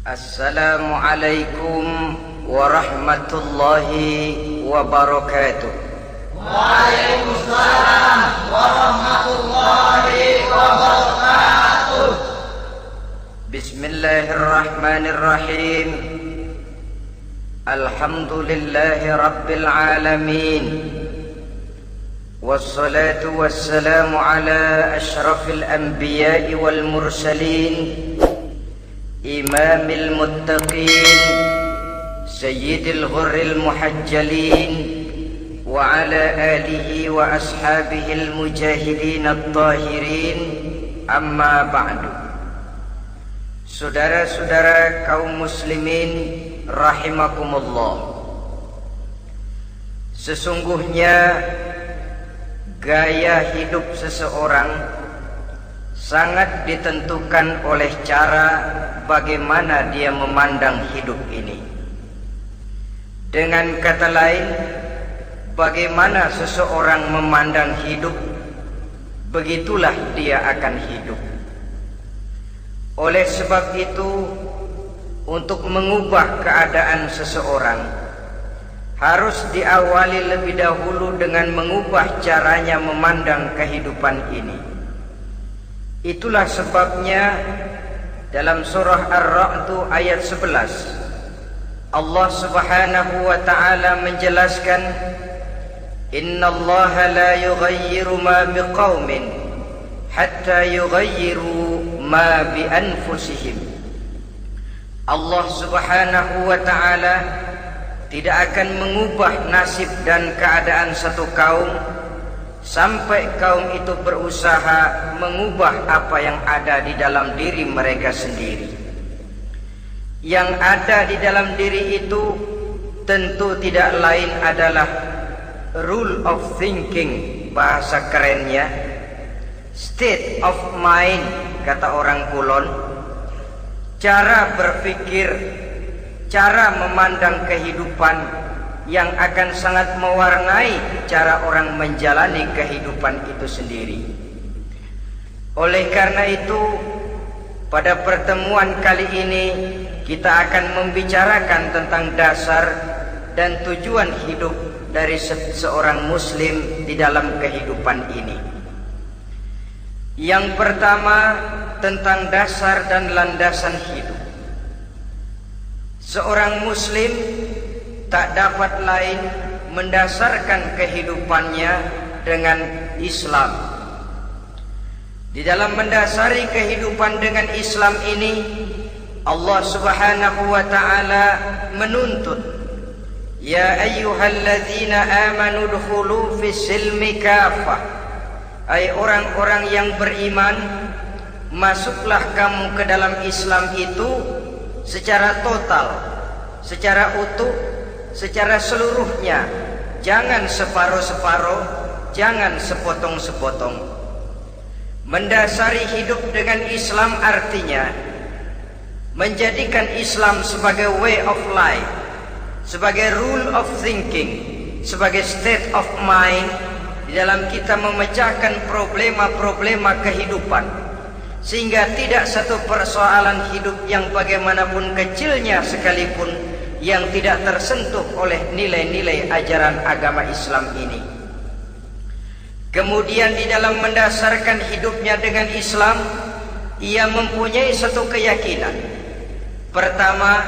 Assalamualaikum warahmatullahi wabarakatuh. Waalaikumsalam warahmatullahi wabarakatuh. Bismillahirrahmanirrahim. Alhamdulillahi rabbil alamin. Wassalatu wassalamu ala ashrafil anbiya'i wal mursalin, imamil muttaqin, sayyidil ghurril muhajjalin, wa ala alihi wa ashabihil mujahidin at-tahirin, amma ba'du. Saudara-saudara kaum muslimin rahimakumullah, sesungguhnya gaya hidup seseorang sangat ditentukan oleh cara bagaimana dia memandang hidup ini. Dengan kata lain, bagaimana seseorang memandang hidup, begitulah dia akan hidup. Oleh sebab itu, untuk mengubah keadaan seseorang harus diawali lebih dahulu dengan mengubah caranya memandang kehidupan ini. Itulah sebabnya dalam surah Ar-Ra'd ayat 11 Allah Subhanahu wa ta'ala menjelaskan, Innallaha la yughayyiru ma biqaumin hatta yughayyiru ma bi anfusihim. Allah Subhanahu wa ta'ala tidak akan mengubah nasib dan keadaan satu kaum sampai kaum itu berusaha mengubah apa yang ada di dalam diri mereka sendiri. Yang ada di dalam diri itu tentu tidak lain adalah rule of thinking, bahasa kerennya state of mind, kata orang Kulon, cara berpikir, cara memandang kehidupan yang akan sangat mewarnai cara orang menjalani kehidupan itu sendiri. Oleh karena itu, pada pertemuan kali ini kita akan membicarakan tentang dasar dan tujuan hidup dari seorang muslim di dalam kehidupan ini. Yang pertama, tentang dasar dan landasan hidup. Seorang muslim tak dapat lain mendasarkan kehidupannya dengan Islam. Di dalam mendasari kehidupan dengan Islam ini, Allah Subhanahu wa ta'ala menuntut, Ya ayyuhalladzina amanu dkhulu fis silmi kafah. Hai orang-orang yang beriman, masuklah kamu ke dalam Islam itu secara total, secara utuh, secara seluruhnya. Jangan separuh-separuh, jangan sepotong-sepotong. Mendasari hidup dengan Islam artinya menjadikan Islam sebagai way of life, sebagai rule of thinking, sebagai state of mind di dalam kita memecahkan problema-problema kehidupan, sehingga tidak satu persoalan hidup yang bagaimanapun kecilnya sekalipun yang tidak tersentuh oleh nilai-nilai ajaran agama Islam ini. Kemudian di dalam mendasarkan hidupnya dengan Islam, ia mempunyai satu keyakinan. Pertama,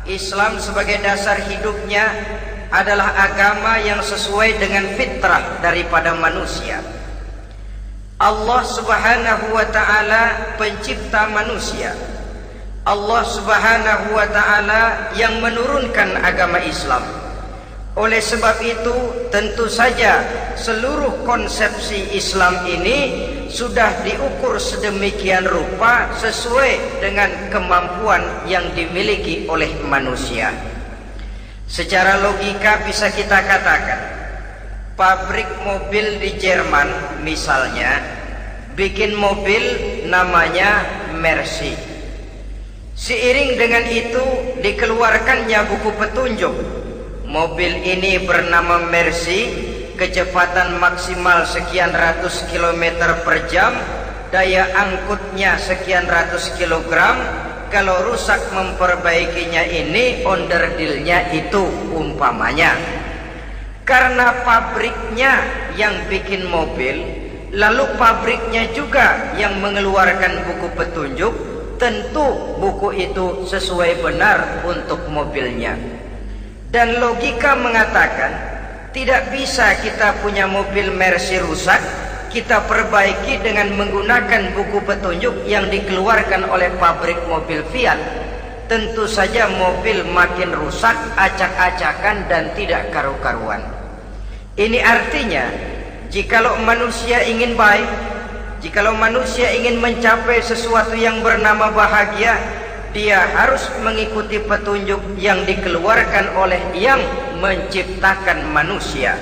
Islam sebagai dasar hidupnya adalah agama yang sesuai dengan fitrah daripada manusia. Allah Subhanahu wa ta'ala pencipta manusia. Allah Subhanahu wa ta'ala yang menurunkan agama Islam. Oleh sebab itu, tentu saja seluruh konsepsi Islam ini sudah diukur sedemikian rupa sesuai dengan kemampuan yang dimiliki oleh manusia. Secara logika bisa kita katakan, pabrik mobil di Jerman misalnya bikin mobil namanya Mercy. Seiring dengan itu dikeluarkannya buku petunjuk. Mobil ini bernama Mercy, kecepatan maksimal sekian ratus kilometer per jam, daya angkutnya sekian ratus kilogram, kalau rusak memperbaikinya ini onderdilnya itu umpamanya. Karena pabriknya yang bikin mobil, lalu pabriknya juga yang mengeluarkan buku petunjuk, tentu buku itu sesuai benar untuk mobilnya. Dan logika mengatakan tidak bisa kita punya mobil Mercy rusak, kita perbaiki dengan menggunakan buku petunjuk yang dikeluarkan oleh pabrik mobil Fiat. Tentu saja mobil makin rusak, acak-acakan dan tidak karu-karuan. Ini artinya, jikalau manusia ingin baik, jikalau manusia ingin mencapai sesuatu yang bernama bahagia, dia harus mengikuti petunjuk yang dikeluarkan oleh yang menciptakan manusia.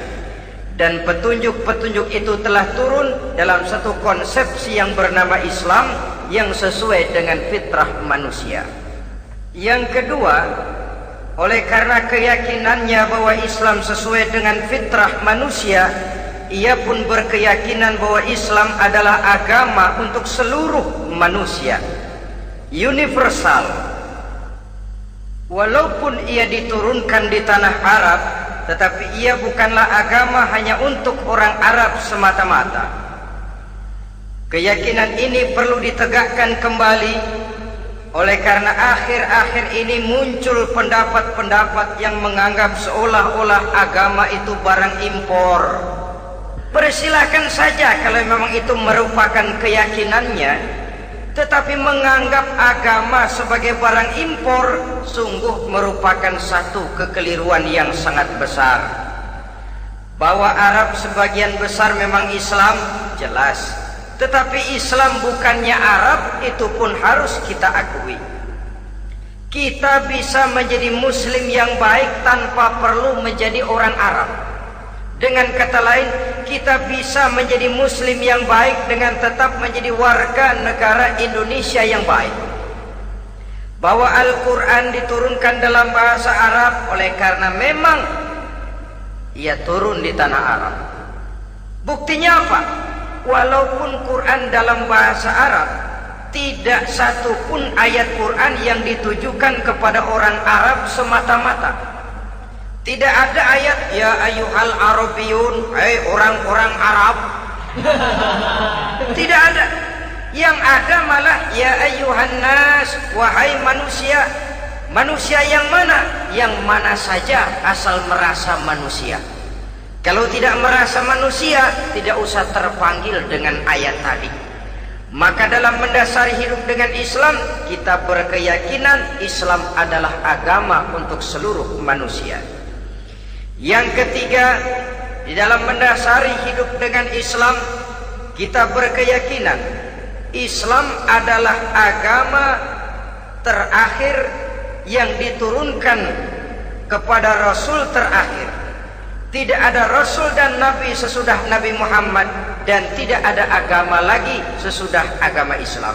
Dan petunjuk-petunjuk itu telah turun dalam satu konsepsi yang bernama Islam yang sesuai dengan fitrah manusia. Yang kedua, oleh karena keyakinannya bahwa Islam sesuai dengan fitrah manusia, ia pun berkeyakinan bahwa Islam adalah agama untuk seluruh manusia, universal. Walaupun ia diturunkan di tanah Arab, tetapi ia bukanlah agama hanya untuk orang Arab semata-mata. Keyakinan ini perlu ditegakkan kembali. Oleh karena akhir-akhir ini muncul pendapat-pendapat yang menganggap seolah-olah agama itu barang impor. Persilahkan saja kalau memang itu merupakan keyakinannya, tetapi menganggap agama sebagai barang impor sungguh merupakan satu kekeliruan yang sangat besar. Bahwa Arab sebagian besar memang Islam, jelas. Tetapi Islam bukannya Arab, itu pun harus kita akui. Kita bisa menjadi Muslim yang baik tanpa perlu menjadi orang Arab. Dengan kata lain, kita bisa menjadi Muslim yang baik dengan tetap menjadi warga negara Indonesia yang baik. Bahwa Al-Quran diturunkan dalam bahasa Arab oleh karena memang ia turun di tanah Arab. Buktinya apa? Walaupun Quran dalam bahasa Arab, tidak satu pun ayat Quran yang ditujukan kepada orang Arab semata-mata. Tidak ada ayat ya ayyuhal arabiyun, hai orang-orang Arab. Tidak ada. Yang ada malah ya ayyuhan nas, wahai manusia. Manusia yang mana? Yang mana saja asal merasa manusia. Kalau tidak merasa manusia, tidak usah terpanggil dengan ayat tadi. Maka dalam mendasari hidup dengan Islam, kita berkeyakinan Islam adalah agama untuk seluruh manusia. Yang ketiga, di dalam mendasari hidup dengan Islam, kita berkeyakinan Islam adalah agama terakhir yang diturunkan kepada Rasul terakhir. Tidak ada Rasul dan Nabi sesudah Nabi Muhammad, dan tidak ada agama lagi sesudah agama Islam.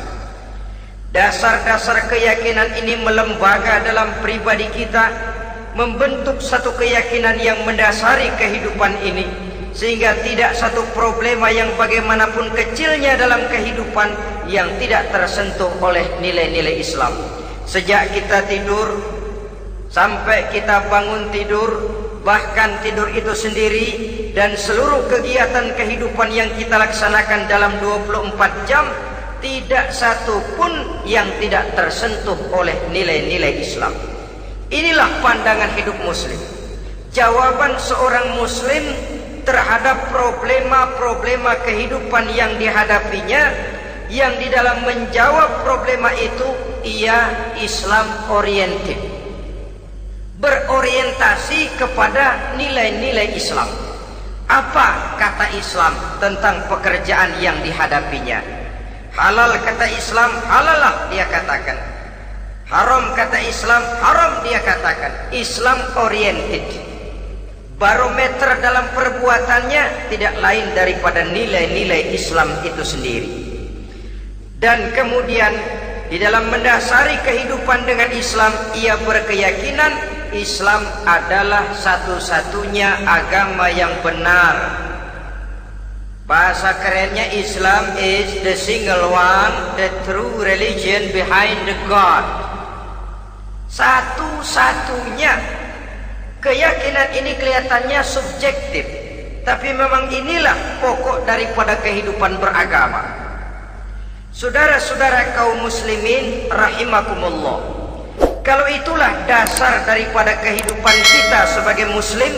Dasar-dasar keyakinan ini melembaga dalam pribadi kita, membentuk satu keyakinan yang mendasari kehidupan ini, sehingga tidak satu problema yang bagaimanapun kecilnya dalam kehidupan yang tidak tersentuh oleh nilai-nilai Islam. Sejak kita tidur sampai kita bangun tidur, bahkan tidur itu sendiri, dan seluruh kegiatan kehidupan yang kita laksanakan dalam 24 jam, tidak satu pun yang tidak tersentuh oleh nilai-nilai Islam. Inilah pandangan hidup Muslim. Jawaban seorang Muslim terhadap problema-problema kehidupan yang dihadapinya, yang di dalam menjawab problema itu ia Islam oriented, berorientasi kepada nilai-nilai Islam. Apa kata Islam tentang pekerjaan yang dihadapinya? Halal kata Islam, halalah dia katakan. Haram kata Islam, haram dia katakan. Islam oriented. Barometer dalam perbuatannya tidak lain daripada nilai-nilai Islam itu sendiri. Dan kemudian di dalam mendasari kehidupan dengan Islam, ia berkeyakinan Islam adalah satu-satunya agama yang benar. Bahasa kerennya, Islam is the single one, the true religion behind the God. satu-satunya. Keyakinan ini kelihatannya subjektif, tapi memang inilah pokok daripada kehidupan beragama. Saudara-saudara kaum muslimin rahimakumullah, kalau itulah dasar daripada kehidupan kita sebagai muslim,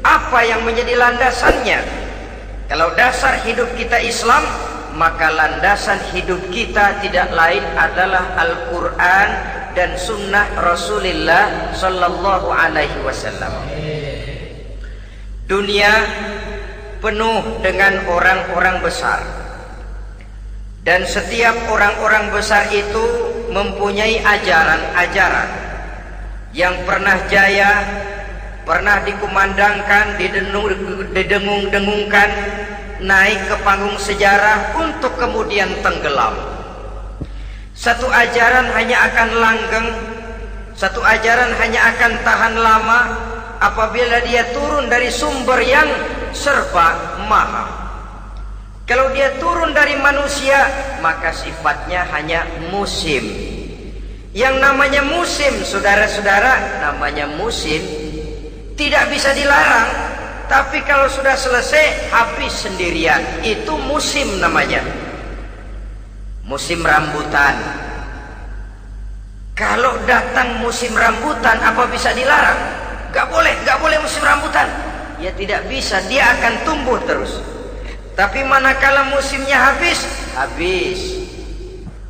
apa yang menjadi landasannya? Kalau dasar hidup kita Islam, maka landasan hidup kita tidak lain adalah Al-Quran dan Sunnah Rasulullah Sallallahu Alaihi Wasallam. Dunia penuh dengan orang-orang besar, dan setiap orang-orang besar itu mempunyai ajaran-ajaran yang pernah jaya, pernah dikumandangkan, didengung-dengungkan, naik ke panggung sejarah untuk kemudian tenggelam. Satu ajaran hanya akan langgeng, satu ajaran hanya akan tahan lama apabila dia turun dari sumber yang serba maha. Kalau dia turun dari manusia, maka sifatnya hanya musim. Yang namanya musim, saudara-saudara, namanya musim tidak bisa dilarang. Tapi kalau sudah selesai, habis sendirian. Itu musim namanya. Musim rambutan. Kalau datang musim rambutan, apa bisa dilarang? Gak boleh musim rambutan. Ya tidak bisa, dia akan tumbuh terus. Tapi manakala musimnya habis, habis.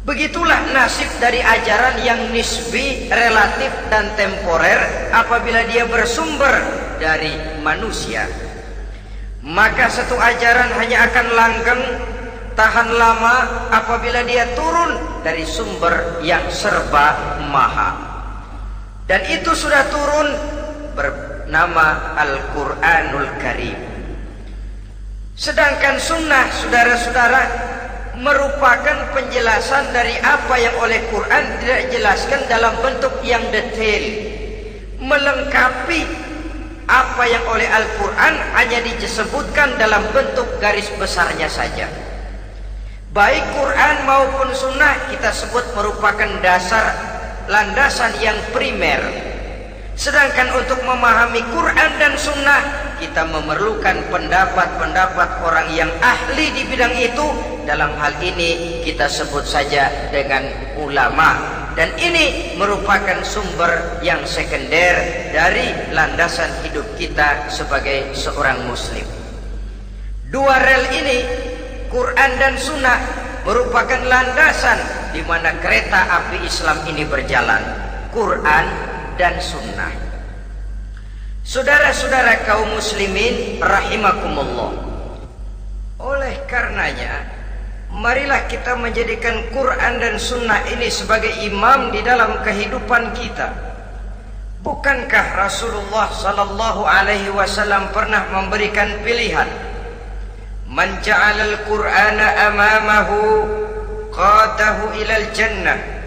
Begitulah nasib dari ajaran yang nisbi, relatif dan temporer apabila dia bersumber dari manusia. Maka satu ajaran hanya akan langgeng, tahan lama apabila dia turun dari sumber yang serba maha. Dan itu sudah turun bernama Al-Quranul Karim. Sedangkan sunnah, saudara-saudara, merupakan penjelasan dari apa yang oleh Quran tidak dijelaskan dalam bentuk yang detail, melengkapi apa yang oleh Al-Quran hanya disebutkan dalam bentuk garis besarnya saja. Baik Quran maupun sunnah kita sebut merupakan dasar, landasan yang primer. Sedangkan untuk memahami Quran dan sunnah, kita memerlukan pendapat-pendapat orang yang ahli di bidang itu. Dalam hal ini kita sebut saja dengan ulama. Dan ini merupakan sumber yang sekunder dari landasan hidup kita sebagai seorang muslim. Dua rel ini, Quran dan sunnah, merupakan landasan di mana kereta api Islam ini berjalan. Quran dan sunnah. Saudara-saudara kaum muslimin rahimakumullah, oleh karenanya marilah kita menjadikan Quran dan sunnah ini sebagai imam di dalam kehidupan kita. Bukankah Rasulullah sallallahu alaihi wasallam pernah memberikan pilihan, man ja'alal Qur'ana amamahu qadahu ilal jannah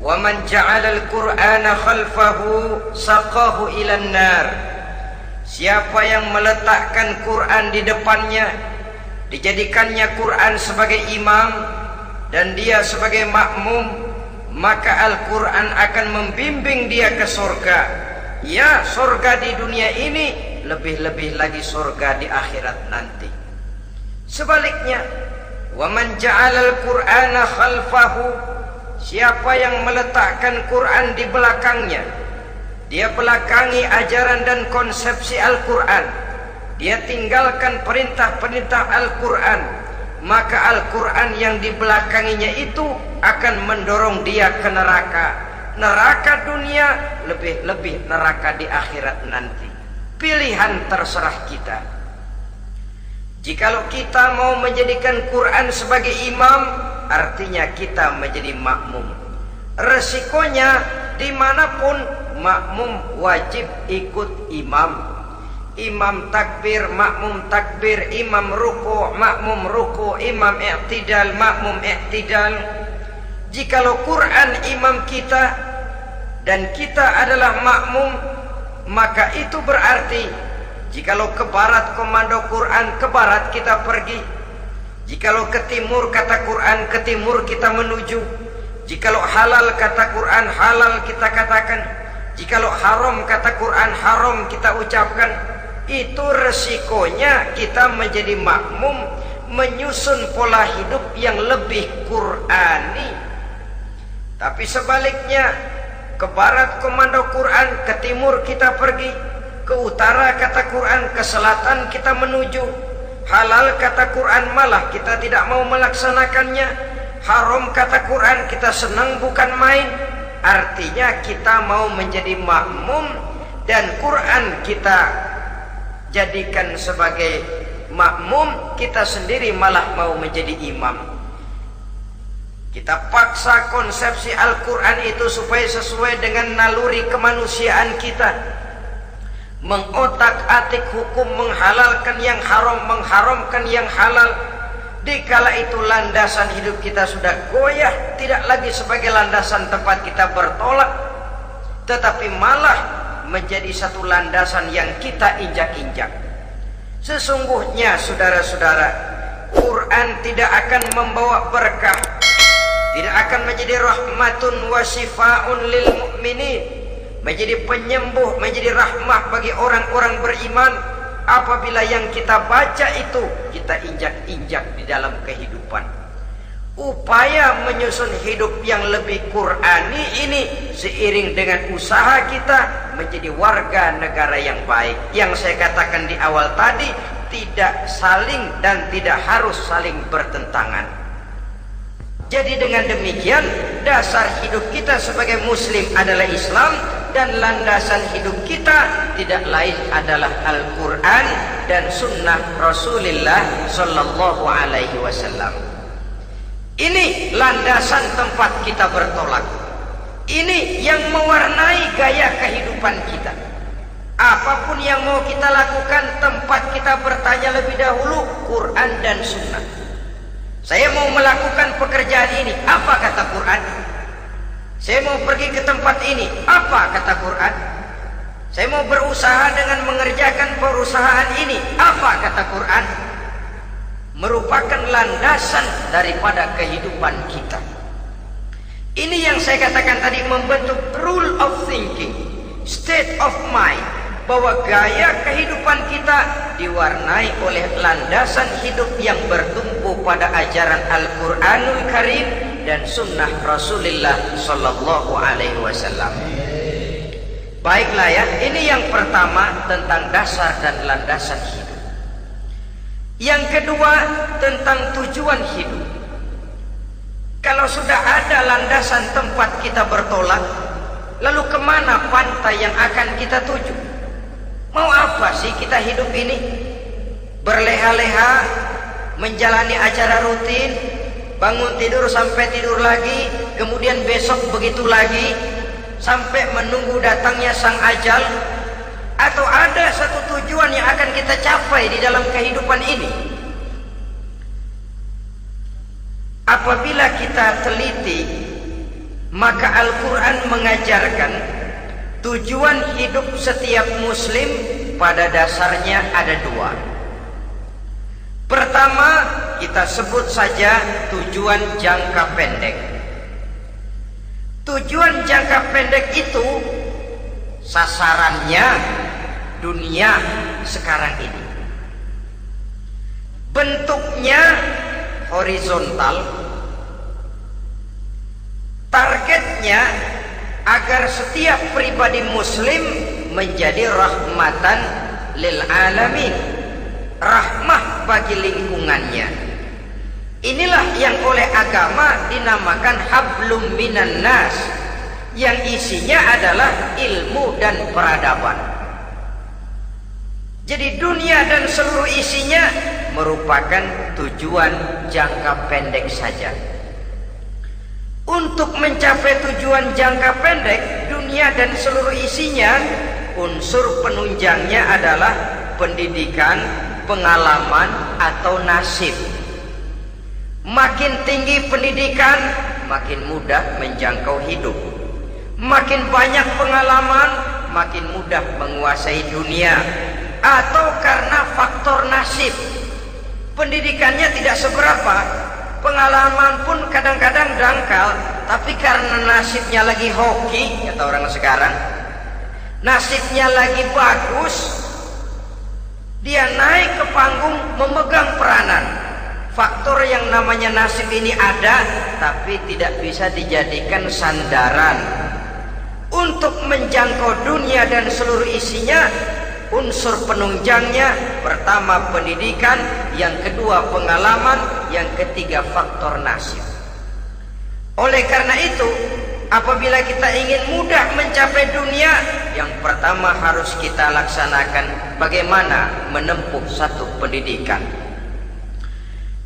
wa man ja'alal Qur'ana khalfahu saqahu ilan nar. Siapa yang meletakkan Quran di depannya, dijadikannya Quran sebagai imam dan dia sebagai makmum, maka Al-Quran akan membimbing dia ke surga. Ya, surga di dunia ini, lebih-lebih lagi surga di akhirat nanti. Sebaliknya, wa man ja'alal Qur'ana khalfahu, siapa yang meletakkan Quran di belakangnya, dia belakangi ajaran dan konsepsi Al-Quran, dia tinggalkan perintah-perintah Al-Quran, maka Al-Quran yang dibelakanginya itu akan mendorong dia ke neraka. Neraka dunia, lebih-lebih neraka di akhirat nanti. Pilihan terserah kita. Jikalau kita mau menjadikan Quran sebagai imam, artinya kita menjadi makmum. Resikonya dimanapun, makmum wajib ikut imam. Imam takbir, makmum takbir, imam ruku, makmum ruku, imam i'tidal, makmum i'tidal. Jikalau Quran imam kita dan kita adalah makmum, maka itu berarti jikalau ke barat komando Quran, ke barat kita pergi. Jikalau ke timur kata Quran, ke timur kita menuju. Jikalau halal kata Quran, halal kita katakan. Jikalau haram, kata Quran haram kita ucapkan, itu resikonya kita menjadi makmum menyusun pola hidup yang lebih Qurani. Tapi sebaliknya, ke barat komando Quran, ke timur kita pergi, ke utara kata Quran, ke selatan kita menuju. Halal kata Quran malah kita tidak mau melaksanakannya. Haram kata Quran kita senang bukan main. Artinya kita mau menjadi makmum dan Quran kita jadikan sebagai makmum, kita sendiri malah mau menjadi imam. Kita paksa konsepsi Al-Quran itu supaya sesuai dengan naluri kemanusiaan kita, mengotak-atik hukum, menghalalkan yang haram, mengharamkan yang halal. Dikala itu landasan hidup kita sudah goyah, tidak lagi sebagai landasan tempat kita bertolak, tetapi malah menjadi satu landasan yang kita injak-injak. Sesungguhnya saudara-saudara, Quran tidak akan membawa berkah, tidak akan menjadi rahmatun wa syifaun lil mu'minin, menjadi penyembuh, menjadi rahmah bagi orang-orang beriman, apabila yang kita baca itu kita injak-injak di dalam kehidupan. Upaya menyusun hidup yang lebih Qurani ini seiring dengan usaha kita menjadi warga negara yang baik. Yang saya katakan di awal tadi, tidak saling dan tidak harus saling bertentangan. Jadi dengan demikian, dasar hidup kita sebagai muslim adalah Islam, dan landasan hidup kita tidak lain adalah Al-Quran dan sunnah Rasulullah Sallallahu Alaihi Wasallam. Ini landasan tempat kita bertolak. Ini yang mewarnai gaya kehidupan kita. Apapun yang mau kita lakukan, tempat kita bertanya lebih dahulu Quran dan sunnah. Saya mau melakukan pekerjaan ini, apa kata Quran? Saya mau pergi ke tempat ini, apa kata Quran? Saya mau berusaha dengan mengerjakan perusahaan ini, apa kata Quran? Merupakan landasan daripada kehidupan kita. Ini yang saya katakan tadi, membentuk rule of thinking, state of mind, bahwa gaya kehidupan kita diwarnai oleh landasan hidup yang bertumpu pada ajaran Al-Quranul Karim dan sunnah Rasulullah Sallallahu Alaihi Wasallam. Baiklah ya, ini yang pertama tentang dasar dan landasan hidup. Yang kedua tentang tujuan hidup. Kalau sudah ada landasan tempat kita bertolak, lalu kemana pantai yang akan kita tuju? Mau apa sih kita hidup ini? Berleha-leha, menjalani acara rutin, bangun tidur sampai tidur lagi, kemudian besok begitu lagi, sampai menunggu datangnya sang ajal? Atau ada satu tujuan yang akan kita capai di dalam kehidupan ini? Apabila kita teliti, maka Al-Quran mengajarkan tujuan hidup setiap muslim pada dasarnya ada dua. Pertama, kita sebut saja tujuan jangka pendek. Tujuan jangka pendek itu sasarannya dunia sekarang ini. Bentuknya horizontal. Targetnya agar setiap pribadi muslim menjadi rahmatan lil alamin, rahmah bagi lingkungannya. Inilah yang oleh agama dinamakan hablum minan nas, yang isinya adalah ilmu dan peradaban. Jadi dunia dan seluruh isinya merupakan tujuan jangka pendek saja. Untuk mencapai tujuan jangka pendek, dunia dan seluruh isinya, unsur penunjangnya adalah pendidikan, pengalaman, atau nasib. Makin tinggi pendidikan, makin mudah menjangkau hidup. Makin banyak pengalaman, makin mudah menguasai dunia. Atau karena faktor nasib, pendidikannya tidak seberapa, pengalaman pun kadang-kadang dangkal, tapi karena nasibnya lagi hoki, kata orang sekarang, nasibnya lagi bagus, dia naik ke panggung memegang peranan. Faktor yang namanya nasib ini ada, tapi tidak bisa dijadikan sandaran untuk menjangkau dunia dan seluruh isinya. Unsur penunjangnya, pertama pendidikan, yang kedua pengalaman, yang ketiga faktor nasib. Oleh karena itu, apabila kita ingin mudah mencapai dunia, yang pertama harus kita laksanakan bagaimana menempuh satu pendidikan.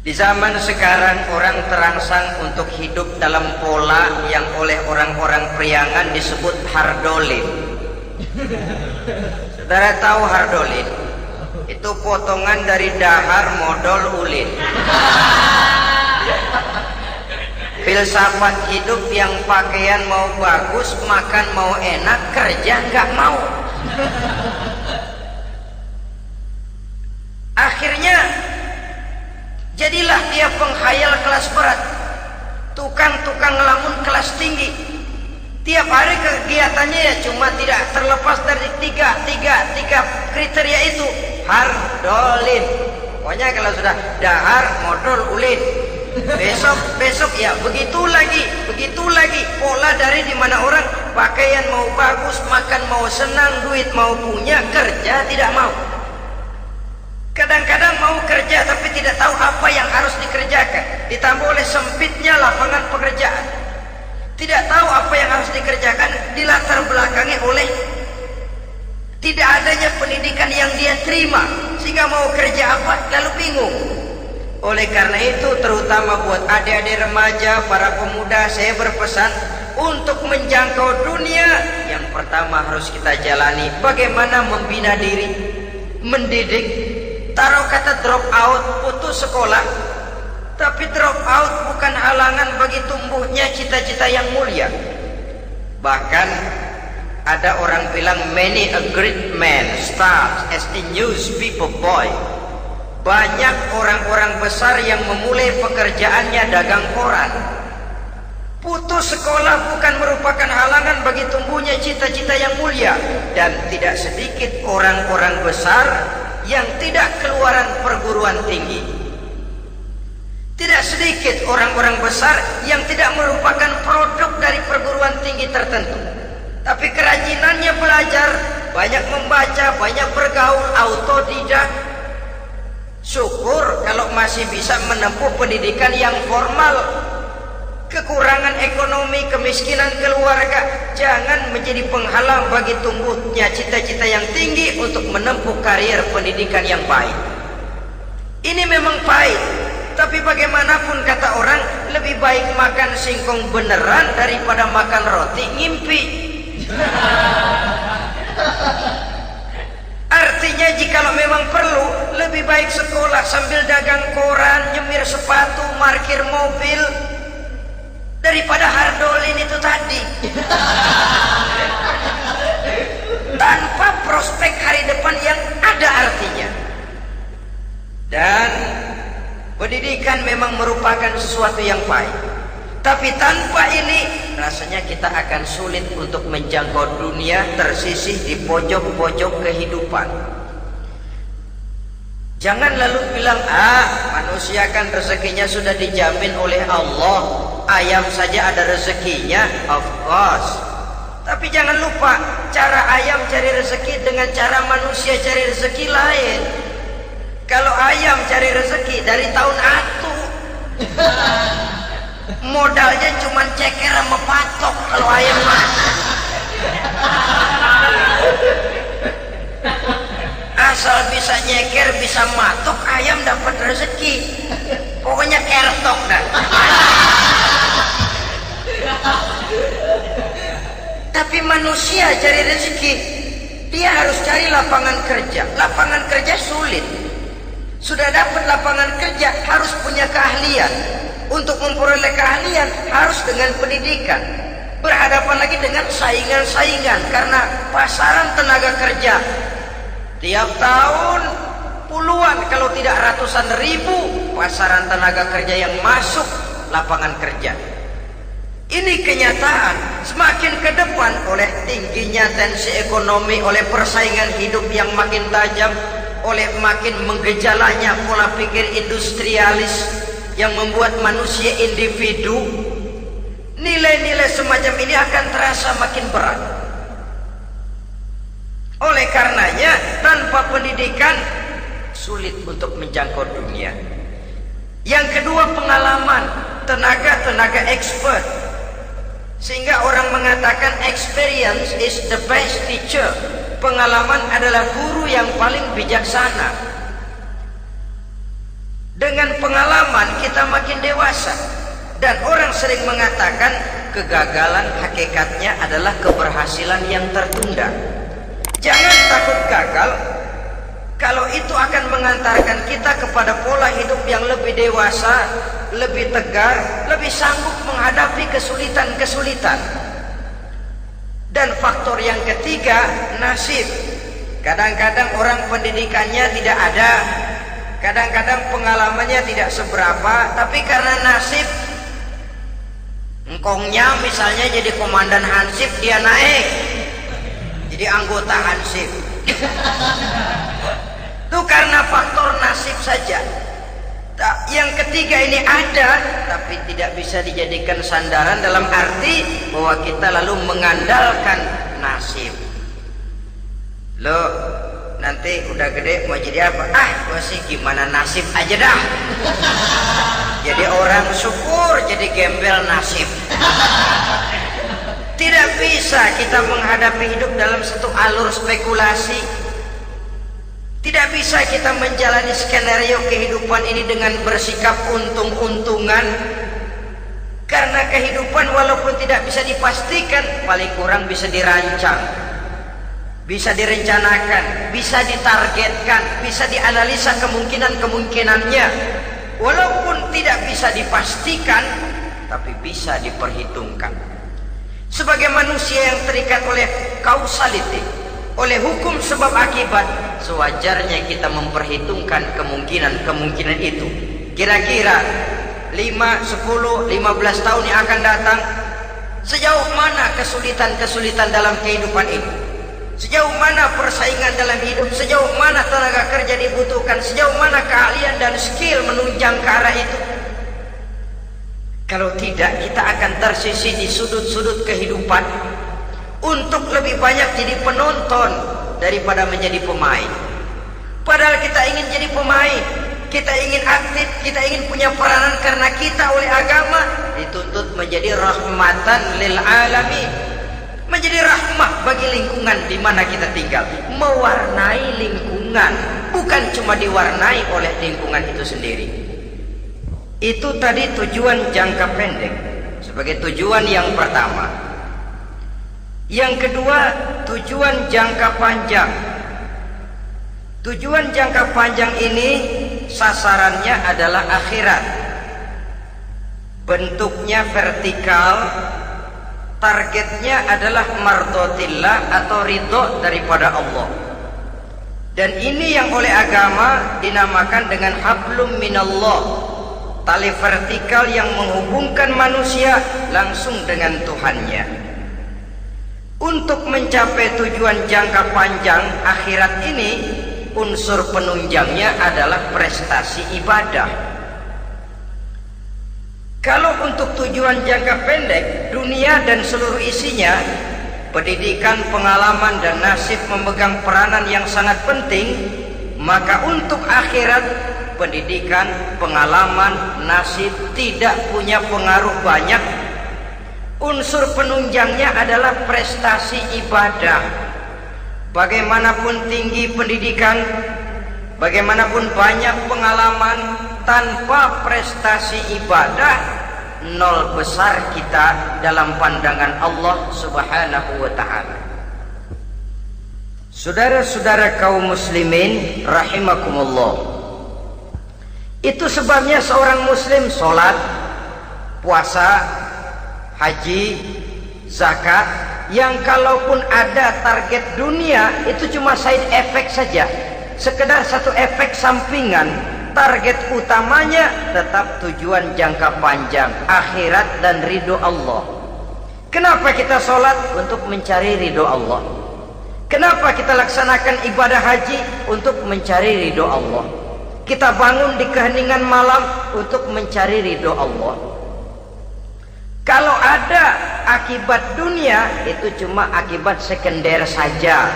Di zaman sekarang orang terangsang untuk hidup dalam pola yang oleh orang-orang priangan disebut hardolin. Saudara tahu hardolin? Itu potongan dari dahar modal ulin. Filsafat hidup yang pakaian mau bagus, makan mau enak, kerja nggak mau. Akhirnya jadilah dia penghayal kelas berat, tukang-tukang ngelamun kelas tinggi. Tiap hari kegiatannya ya cuma tidak terlepas dari tiga kriteria itu. Hardolin. Pokoknya kalau sudah dahar modal ulin, besok ya begitu lagi. Pola dari dimana orang pakaian mau bagus, makan mau senang, duit mau punya, kerja tidak mau. Kadang-kadang mau kerja tapi tidak tahu apa yang harus dikerjakan, ditambah oleh sempitnya lapangan pekerjaan. Tidak tahu apa yang harus dikerjakan, dilatar belakangi oleh tidak adanya pendidikan yang dia terima, sehingga mau kerja apa lalu bingung. Oleh karena itu, terutama buat adik-adik remaja, para pemuda, saya berpesan untuk menjangkau dunia, yang pertama harus kita jalani bagaimana membina diri, mendidik. Taruh kata drop out, putus sekolah, tapi drop out bukan halangan bagi tumbuhnya cita-cita yang mulia. Bahkan ada orang bilang many a great man starts as a newspaper boy. Banyak orang-orang besar yang memulai pekerjaannya dagang koran. Putus sekolah bukan merupakan halangan bagi tumbuhnya cita-cita yang mulia. Dan tidak sedikit orang-orang besar yang tidak keluaran perguruan tinggi. Tidak sedikit orang-orang besar yang tidak merupakan produk dari perguruan tinggi tertentu, tapi kerajinannya belajar, banyak membaca, banyak bergaul, autodidak. Syukur kalau masih bisa menempuh pendidikan yang formal. Kekurangan ekonomi, kemiskinan keluarga jangan menjadi penghalang bagi tumbuhnya cita-cita yang tinggi untuk menempuh karier pendidikan yang baik. Ini memang pahit, tapi bagaimanapun kata orang, lebih baik makan singkong beneran daripada makan roti ngimpi. Artinya jikalau memang perlu, lebih baik sekolah sambil dagang koran, nyemir sepatu, parkir mobil, daripada hardolin itu tadi. Tanpa prospek hari depan yang ada artinya. Dan pendidikan memang merupakan sesuatu yang baik, tapi tanpa ini rasanya kita akan sulit untuk menjangkau dunia, tersisih di pojok-pojok kehidupan. Jangan lalu bilang, manusia kan rezekinya sudah dijamin oleh Allah, ayam saja ada rezekinya. Of course, tapi jangan lupa cara ayam cari rezeki dengan cara manusia cari rezeki lain. Kalau ayam cari rezeki dari tahun atu, modalnya cuma ceker sama patok. Kalau ayam mah asal bisa nyeker, bisa matok, ayam dapat rezeki. Pokoknya kertok dah. Tapi manusia cari rezeki, dia harus cari lapangan kerja. Lapangan kerja sulit. Sudah dapat lapangan kerja, harus punya keahlian. Untuk memperoleh keahlian harus dengan pendidikan. Berhadapan lagi dengan saingan-saingan, karena pasaran tenaga kerja tiap tahun puluhan kalau tidak ratusan ribu pasaran tenaga kerja yang masuk lapangan kerja. Ini kenyataan. Semakin ke depan, oleh tingginya tensi ekonomi, oleh persaingan hidup yang makin tajam, oleh makin menggejalanya pola pikir industrialis yang membuat manusia individu, nilai-nilai semacam ini akan terasa makin berat. Oleh karenanya, tanpa pendidikan sulit untuk menjangkau dunia. Yang kedua, pengalaman, tenaga expert. Sehingga orang mengatakan experience is the best teacher. Pengalaman adalah guru yang paling bijaksana. Dengan pengalaman kita makin dewasa. Dan orang sering mengatakan kegagalan hakikatnya adalah keberhasilan yang tertunda. Jangan takut gagal, kalau itu akan mengantarkan kita kepada pola hidup yang lebih dewasa, lebih tegar, lebih sanggup menghadapi kesulitan-kesulitan. Dan faktor yang ketiga, nasib. Kadang-kadang orang pendidikannya tidak ada, kadang-kadang pengalamannya tidak seberapa, tapi karena nasib, engkongnya misalnya jadi komandan Hansip, dia naik jadi anggota Hansip. Itu karena faktor nasib saja. Yang ketiga ini ada, tapi tidak bisa dijadikan sandaran dalam arti bahwa kita lalu mengandalkan nasib. Lo nanti udah gede mau jadi apa? Gua sih gimana nasib aja dah. Jadi orang syukur, jadi gembel nasib. Tidak bisa kita menghadapi hidup dalam satu alur spekulasi. Tidak bisa kita menjalani skenario kehidupan ini dengan bersikap untung-untungan. Karena kehidupan walaupun tidak bisa dipastikan, paling kurang bisa dirancang, bisa direncanakan, bisa ditargetkan, bisa dianalisa kemungkinan-kemungkinannya. Walaupun tidak bisa dipastikan, tapi bisa diperhitungkan. Sebagai manusia yang terikat oleh causality, oleh hukum sebab akibat, sewajarnya kita memperhitungkan kemungkinan-kemungkinan itu. Kira-kira 5, 10, 15 tahun yang akan datang, sejauh mana kesulitan-kesulitan dalam kehidupan ini, sejauh mana persaingan dalam hidup, sejauh mana tenaga kerja dibutuhkan, sejauh mana keahlian dan skill menunjang ke arah itu. Kalau tidak, kita akan tersisih di sudut-sudut kehidupan untuk lebih banyak jadi penonton daripada menjadi pemain. Padahal kita ingin jadi pemain, kita ingin aktif, kita ingin punya peranan karena kita oleh agama dituntut menjadi rahmatan lil alamin, menjadi rahmah bagi lingkungan di mana kita tinggal, mewarnai lingkungan, bukan cuma diwarnai oleh lingkungan itu sendiri. Itu tadi tujuan jangka pendek sebagai tujuan yang pertama. Yang kedua, tujuan jangka panjang. Tujuan jangka panjang ini sasarannya adalah akhirat. Bentuknya vertikal, targetnya adalah mardhatillah atau ridho daripada Allah. Dan ini yang oleh agama dinamakan dengan hablum minallah, tali vertikal yang menghubungkan manusia langsung dengan Tuhannya. Untuk mencapai tujuan jangka panjang akhirat ini, unsur penunjangnya adalah prestasi ibadah. Kalau untuk tujuan jangka pendek, dunia dan seluruh isinya, pendidikan, pengalaman, dan nasib memegang peranan yang sangat penting, maka untuk akhirat, pendidikan, pengalaman, nasib tidak punya pengaruh banyak. Unsur penunjangnya adalah prestasi ibadah. Bagaimanapun tinggi pendidikan, bagaimanapun banyak pengalaman, tanpa prestasi ibadah, nol besar kita dalam pandangan Allah Subhanahu wa ta'ala. Saudara-saudara kaum muslimin rahimakumullah, itu sebabnya seorang muslim sholat, puasa, haji, zakat, yang kalaupun ada target dunia itu cuma side effect saja, sekedar satu efek sampingan. Target utamanya tetap tujuan jangka panjang, akhirat dan ridho Allah. Kenapa kita sholat? Untuk mencari ridho Allah. Kenapa kita laksanakan ibadah haji? Untuk mencari ridho Allah. Kita bangun di keheningan malam untuk mencari ridho Allah. Kalau ada akibat dunia, itu cuma akibat sekunder saja.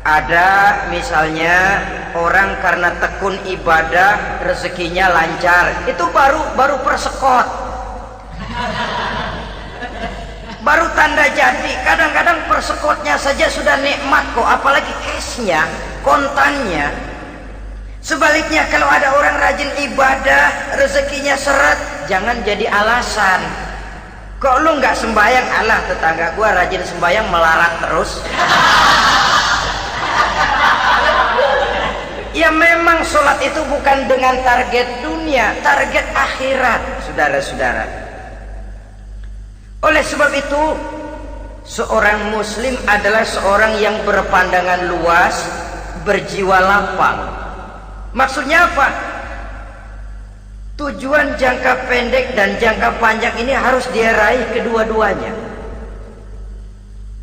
Ada misalnya orang karena tekun ibadah rezekinya lancar, itu baru persekot, baru tanda jadi. Kadang-kadang persekotnya saja sudah nikmat kok, apalagi cashnya, kontannya. Sebaliknya kalau ada orang rajin ibadah rezekinya seret, jangan jadi alasan. Kok lu nggak sembahyang? Alah, tetangga gua rajin sembahyang melarat terus. Ya memang sholat itu bukan dengan target dunia, target akhirat, saudara-saudara. Oleh sebab itu, seorang muslim adalah seorang yang berpandangan luas, berjiwa lapang. Maksudnya apa? Tujuan jangka pendek dan jangka panjang ini harus dia raih kedua-duanya.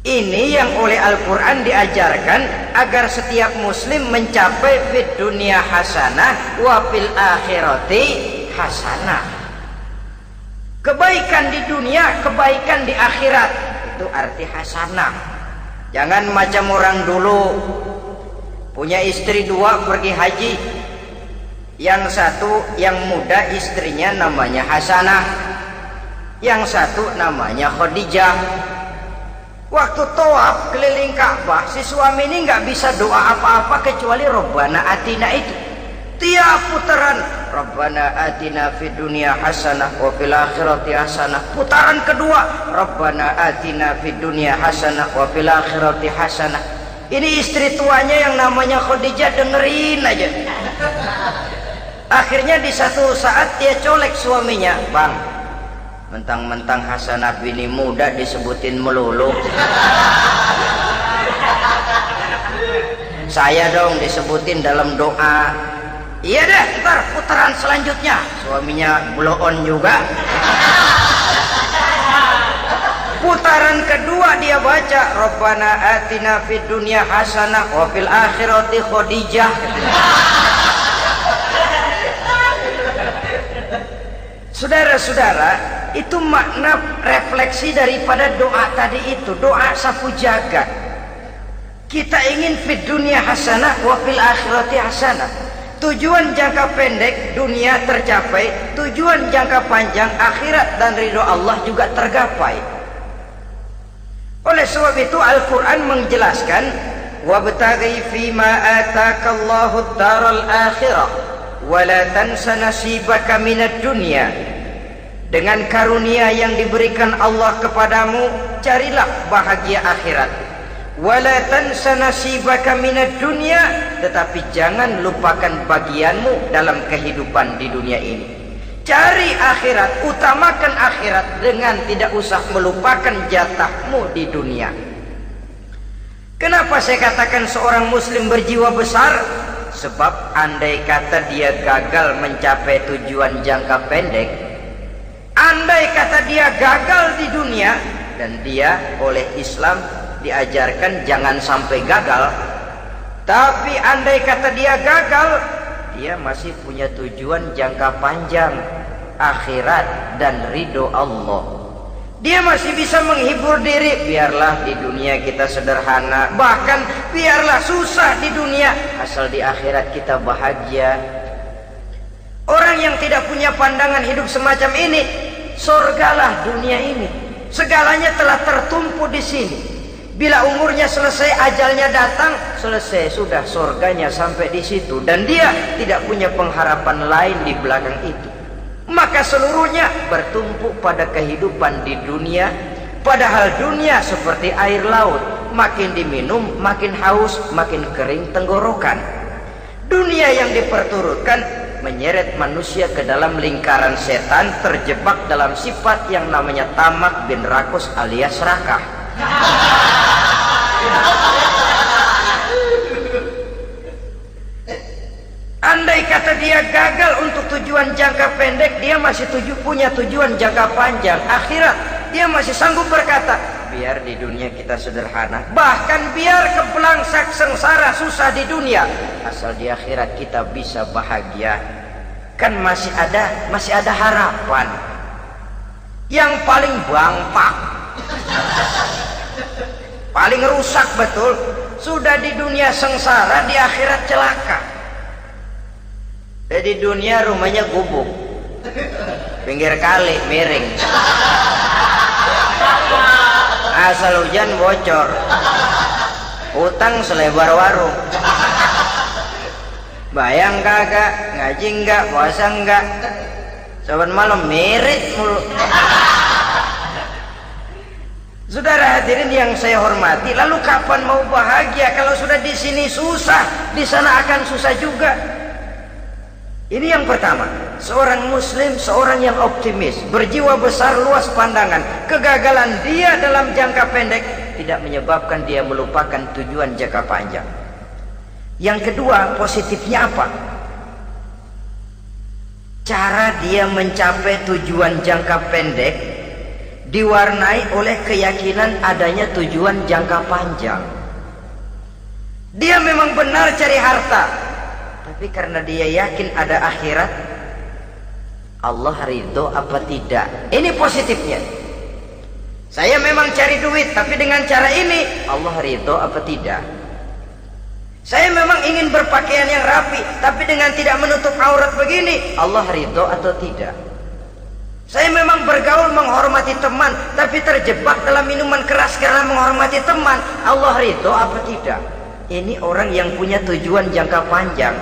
Ini yang oleh Al-Quran diajarkan agar setiap muslim mencapai fid dunya hasanah wa fil akhirati hasanah. Kebaikan di dunia, kebaikan di akhirat, itu arti hasanah. Jangan macam orang dulu, punya istri dua pergi haji. Yang satu yang muda istrinya namanya Hasanah, yang satu namanya Khadijah. Waktu tawaf keliling Ka'bah, si suami ini nggak bisa doa apa-apa kecuali Rabbana Atina itu. Tiap putaran Rabbana Atina fid dunya hasanah wa fil akhirati hasanah. Putaran kedua Rabbana Atina fid dunya hasanah wa fil akhirati hasanah. Ini istri tuanya yang namanya Khadijah dengerin aja. Akhirnya di satu saat dia colek suaminya, "Bang, mentang-mentang Hasanah bini muda disebutin melulu. Saya dong disebutin dalam doa." "Iya deh, ntar putaran selanjutnya." Suaminya blow on juga. Putaran kedua dia baca Rabbana Atina fid dunya hasanah wa fil akhirati Khadijah. Saudara-saudara, itu makna refleksi daripada doa tadi itu, doa sapu jagat. Kita ingin fid dunya hasanah wa fil akhirati hasanah. Tujuan jangka pendek dunia tercapai, tujuan jangka panjang akhirat dan ridho Allah juga tergapai. Oleh sebab itu Al-Quran menjelaskan, wabtaghi fima atakallahu ad-daral akhirah wa la tansa nasibaka minad dunya. Dengan karunia yang diberikan Allah kepadamu, carilah bahagia akhirat. Wala tansa nasibaka minad dunya, tetapi jangan lupakan bagianmu dalam kehidupan di dunia ini. Cari akhirat, utamakan akhirat dengan tidak usah melupakan jatahmu di dunia. Kenapa saya katakan seorang muslim berjiwa besar? Sebab andai kata dia gagal mencapai tujuan jangka pendek, andai kata dia gagal di dunia, dan dia oleh Islam diajarkan jangan sampai gagal, tapi andai kata dia gagal, dia masih punya tujuan jangka panjang, akhirat dan ridho Allah. Dia masih bisa menghibur diri, biarlah di dunia kita sederhana, bahkan biarlah susah di dunia, asal di akhirat kita bahagia. Orang yang tidak punya pandangan hidup semacam ini, surgalah dunia ini, segalanya telah tertumpu di sini. Bila umurnya selesai, ajalnya datang, selesai sudah, surganya sampai di situ, dan dia tidak punya pengharapan lain di belakang itu. Maka seluruhnya bertumpu pada kehidupan di dunia, padahal dunia seperti air laut, makin diminum makin haus, makin kering tenggorokan. Dunia yang diperturutkan menyeret manusia ke dalam lingkaran setan, terjebak dalam sifat yang namanya tamak bin rakus alias serakah. Andai kata dia gagal untuk tujuan jangka pendek, dia masih punya tujuan jangka panjang, akhirat. dia masih sanggup berkata, biar di dunia kita sederhana, bahkan biar kebelangsak sengsara susah di dunia, asal di akhirat kita bisa bahagia. Kan masih ada harapan. Yang paling bangpak, paling rusak betul, sudah di dunia sengsara, di akhirat celaka. Di dunia rumahnya gubuk, pinggir kali miring, asal hujan bocor, utang selebar warung. Bayang kagak, ngaji enggak, puasa enggak, saban malam merit mulu. Saudara hadirin yang saya hormati, lalu kapan mau bahagia kalau sudah di sini susah, di sana akan susah juga. Ini yang pertama, seorang muslim, seorang yang optimis, berjiwa besar, luas pandangan. Kegagalan dia dalam jangka pendek tidak menyebabkan dia melupakan tujuan jangka panjang. Yang kedua, positifnya apa? Cara dia mencapai tujuan jangka pendek diwarnai oleh keyakinan adanya tujuan jangka panjang. Dia memang benar cari harta, tapi karena dia yakin ada akhirat, Allah ridho apa tidak. Ini positifnya. Saya memang cari duit, tapi dengan cara ini Allah ridho apa tidak. Saya memang ingin berpakaian yang rapi, tapi dengan tidak menutup aurat begini, Allah ridho atau tidak. Saya memang bergaul menghormati teman, tapi terjebak dalam minuman keras karena menghormati teman, Allah ridho apa tidak. Ini orang yang punya tujuan jangka panjang.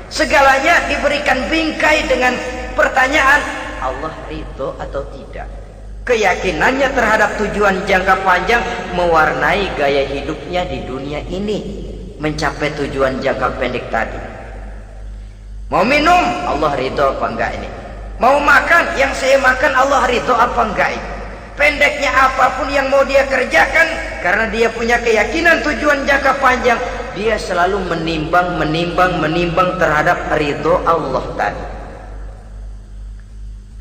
Segalanya diberikan bingkai dengan pertanyaan, Allah ridho atau tidak. Keyakinannya terhadap tujuan jangka panjang mewarnai gaya hidupnya di dunia ini, mencapai tujuan jangka pendek tadi. Mau minum, Allah ridho apa enggak ini? Mau makan, yang saya makan Allah ridho apa enggak ini? Pendeknya apapun yang mau dia kerjakan, karena dia punya keyakinan tujuan jangka panjang, dia selalu menimbang terhadap ridho Allah tadi.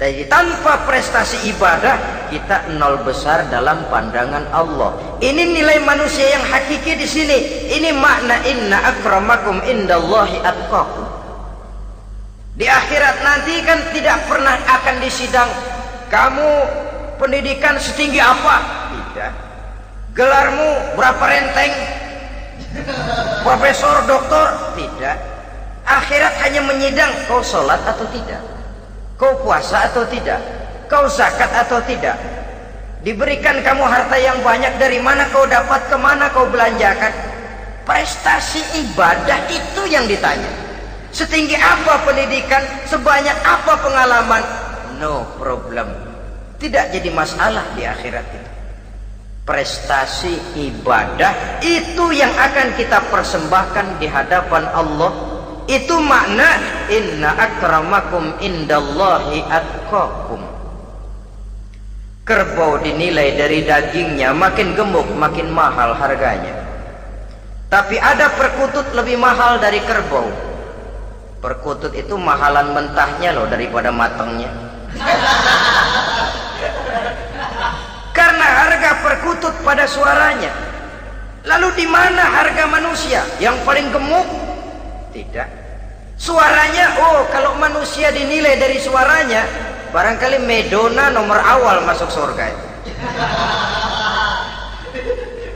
Jadi tanpa prestasi ibadah, kita nol besar dalam pandangan Allah. Ini nilai manusia yang hakiki di sini. Ini makna inna akramakum indallahi atqakum. Di akhirat nanti kan tidak pernah akan disidang, kamu pendidikan setinggi apa? Tidak. Gelarmu berapa renteng? Profesor, doktor? Tidak. Akhirat hanya menyidang kau sholat atau tidak, kau puasa atau tidak, kau zakat atau tidak. Diberikan kamu harta yang banyak, dari mana kau dapat, kemana kau belanjakan. Prestasi ibadah itu yang ditanya. Setinggi apa pendidikan, sebanyak apa pengalaman, no problem, tidak jadi masalah di akhirat itu. Prestasi ibadah itu yang akan kita persembahkan di hadapan Allah. Itu makna inna akramakum indallahi atqakum. Kerbau dinilai dari dagingnya, makin gemuk makin mahal harganya. Tapi ada perkutut lebih mahal dari kerbau. Perkutut itu mahalan mentahnya loh daripada matangnya. Karena harga perkutut pada suaranya. Lalu di mana harga manusia yang paling gemuk? Tidak. Suaranya, oh kalau manusia dinilai dari suaranya, barangkali Madonna nomor awal masuk surga.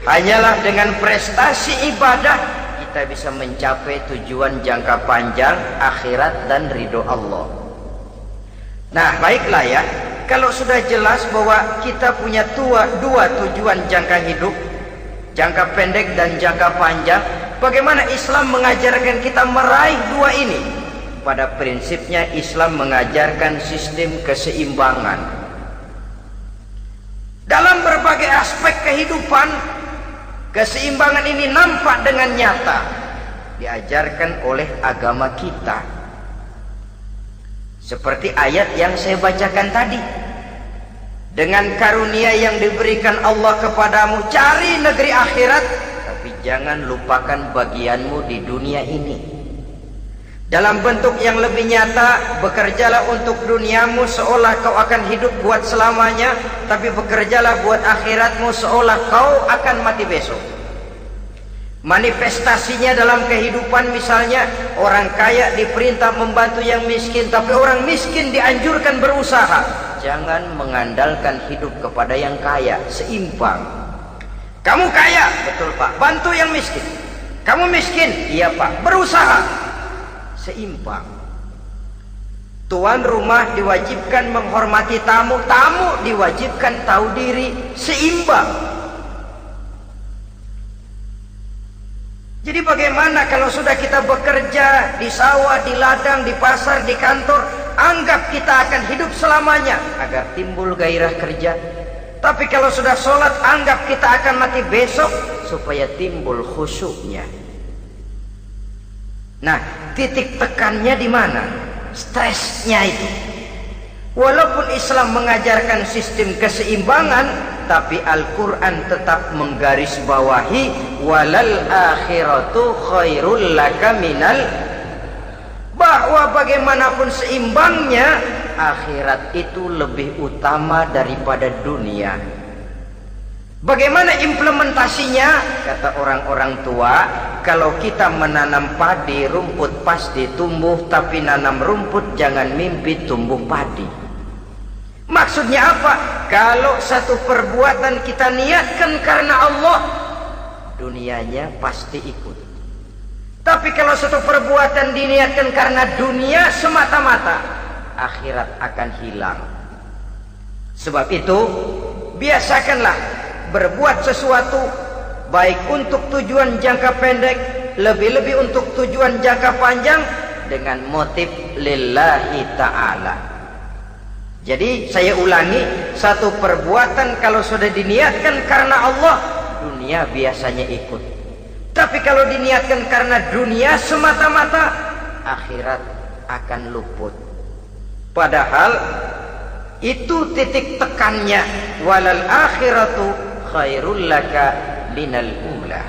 Hanyalah dengan prestasi ibadah kita bisa mencapai tujuan jangka panjang akhirat dan ridho Allah. Nah baiklah ya, kalau sudah jelas bahwa kita punya dua tujuan jangka hidup, jangka pendek dan jangka panjang, bagaimana Islam mengajarkan kita meraih dua ini? Pada prinsipnya Islam mengajarkan sistem keseimbangan. Dalam berbagai aspek kehidupan, keseimbangan ini nampak dengan nyata diajarkan oleh agama kita. Seperti ayat yang saya bacakan tadi. Dengan karunia yang diberikan Allah kepadamu, cari negeri akhirat, tapi jangan lupakan bagianmu di dunia ini. Dalam bentuk yang lebih nyata, bekerjalah untuk duniamu seolah kau akan hidup buat selamanya, tapi bekerjalah buat akhiratmu seolah kau akan mati besok. Manifestasinya dalam kehidupan, misalnya orang kaya diperintah membantu yang miskin, tapi orang miskin dianjurkan berusaha. Jangan mengandalkan hidup kepada yang kaya, seimbang. Kamu kaya, betul Pak, bantu yang miskin. Kamu miskin, iya Pak, berusaha. Seimbang. Tuan rumah diwajibkan menghormati tamu, tamu diwajibkan tahu diri, seimbang. Jadi bagaimana kalau sudah kita bekerja di sawah, di ladang, di pasar, di kantor, anggap kita akan hidup selamanya agar timbul gairah kerja. Tapi kalau sudah sholat, anggap kita akan mati besok supaya timbul khusyuknya. Nah, titik tekannya di mana? Stresnya itu. Walaupun Islam mengajarkan sistem keseimbangan, tapi Al-Quran tetap menggarisbawahi walal akhiratu khairul laka minal, bahwa bagaimanapun seimbangnya, akhirat itu lebih utama daripada dunia. Bagaimana implementasinya? Kata orang-orang tua, kalau kita menanam padi, rumput pasti tumbuh, tapi nanam rumput jangan mimpi tumbuh padi. Maksudnya apa? Kalau satu perbuatan kita niatkan karena Allah, dunianya pasti ikut. Tapi kalau satu perbuatan diniatkan karena dunia semata-mata, akhirat akan hilang. Sebab itu, biasakanlah berbuat sesuatu baik untuk tujuan jangka pendek, lebih-lebih untuk tujuan jangka panjang, dengan motif lillahi ta'ala. Jadi saya ulangi, satu perbuatan kalau sudah diniatkan karena Allah, dunia biasanya ikut. Tapi kalau diniatkan karena dunia semata-mata, akhirat akan luput. Padahal itu titik tekannya, walal akhiratu khairul laka minal ula.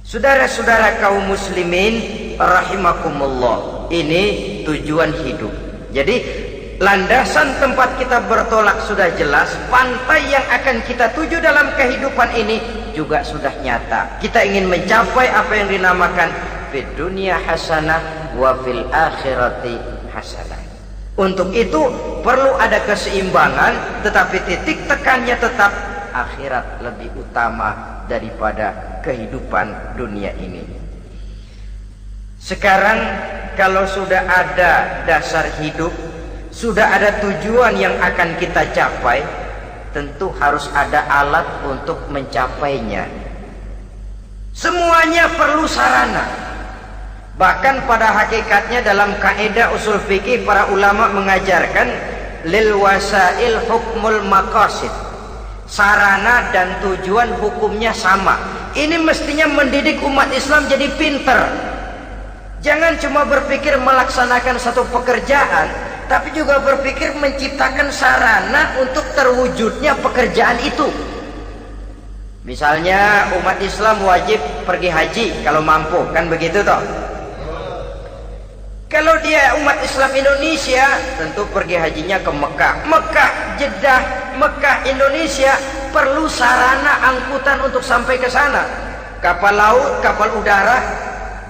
Saudara-saudara kaum muslimin rahimakumullah, ini tujuan hidup. Jadi landasan tempat kita bertolak sudah jelas, pantai yang akan kita tuju dalam kehidupan ini juga sudah nyata. Kita ingin mencapai apa yang dinamakan fid dunya hasanah wa fil akhirati hasanah. Untuk itu perlu ada keseimbangan, tetapi titik tekannya tetap akhirat lebih utama daripada kehidupan dunia ini. Sekarang kalau sudah ada dasar hidup, sudah ada tujuan yang akan kita capai, tentu harus ada alat untuk mencapainya. Semuanya perlu sarana. Bahkan pada hakikatnya dalam kaidah usul fikih para ulama mengajarkan lil wasail hukmul maqasid. Sarana dan tujuan hukumnya sama. Ini mestinya mendidik umat Islam jadi pinter. Jangan cuma berpikir melaksanakan satu pekerjaan, tapi juga berpikir menciptakan sarana untuk terwujudnya pekerjaan itu. Misalnya umat Islam wajib pergi haji kalau mampu, kan begitu toh? Kalau dia umat Islam Indonesia, tentu pergi hajinya ke Mekah. Mekah, Jeddah, Mekah, Indonesia perlu sarana angkutan untuk sampai ke sana. Kapal laut, kapal udara.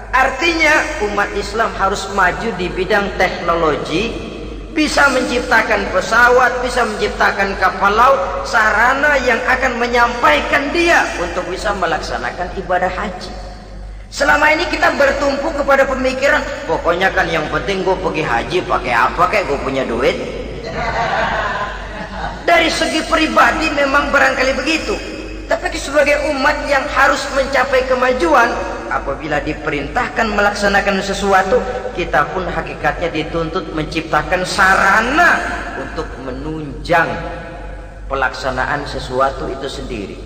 Artinya umat Islam harus maju di bidang teknologi, bisa menciptakan pesawat, bisa menciptakan kapal laut, sarana yang akan menyampaikan dia untuk bisa melaksanakan ibadah haji. Selama ini kita bertumpu kepada pemikiran, pokoknya kan yang penting gue pergi haji pakai apa, kayak gue punya duit. Dari segi pribadi memang barangkali begitu, tapi sebagai umat yang harus mencapai kemajuan, apabila diperintahkan melaksanakan sesuatu, kita pun hakikatnya dituntut menciptakan sarana untuk menunjang pelaksanaan sesuatu itu sendiri.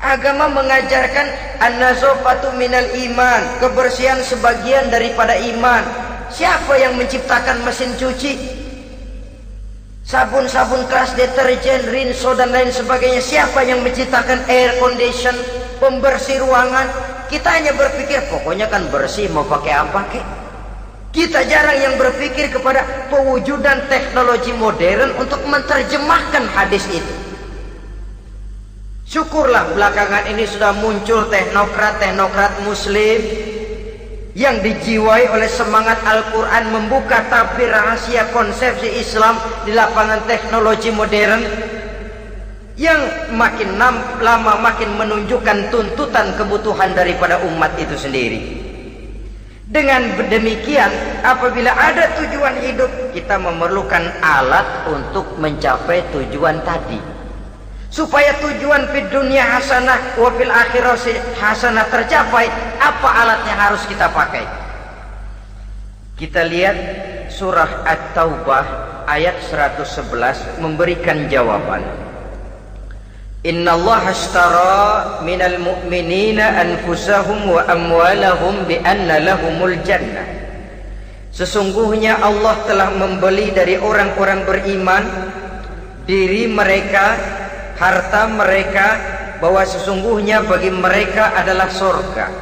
Agama mengajarkan an-nazafatu minal iman, kebersihan sebagian daripada iman. Siapa yang menciptakan mesin cuci, sabun-sabun keras, deterjen, rinso dan lain sebagainya? Siapa yang menciptakan air condition, pembersih ruangan? Kita hanya berpikir pokoknya kan bersih, mau pakai apa kek. Kita jarang yang berpikir kepada pewujudan teknologi modern untuk menerjemahkan hadis itu. Syukurlah belakangan ini sudah muncul teknokrat-teknokrat muslim yang dijiwai oleh semangat Al-Quran membuka tabir rahasia konsepsi Islam di lapangan teknologi modern, yang makin lama makin menunjukkan tuntutan kebutuhan daripada umat itu sendiri. Dengan demikian, apabila ada tujuan hidup, kita memerlukan alat untuk mencapai tujuan tadi. Supaya tujuan fid dunya hasanah wa fil akhirati hasanah tercapai, apa alat yang harus kita pakai? Kita lihat surah At-Taubah ayat 111 memberikan jawaban. Innallaha ashtara minal mu'minina anfusahum wa amwalahum bi anna lahumul jannah. Sesungguhnya Allah telah membeli dari orang-orang beriman diri mereka, harta mereka, bahwa sesungguhnya bagi mereka adalah surga.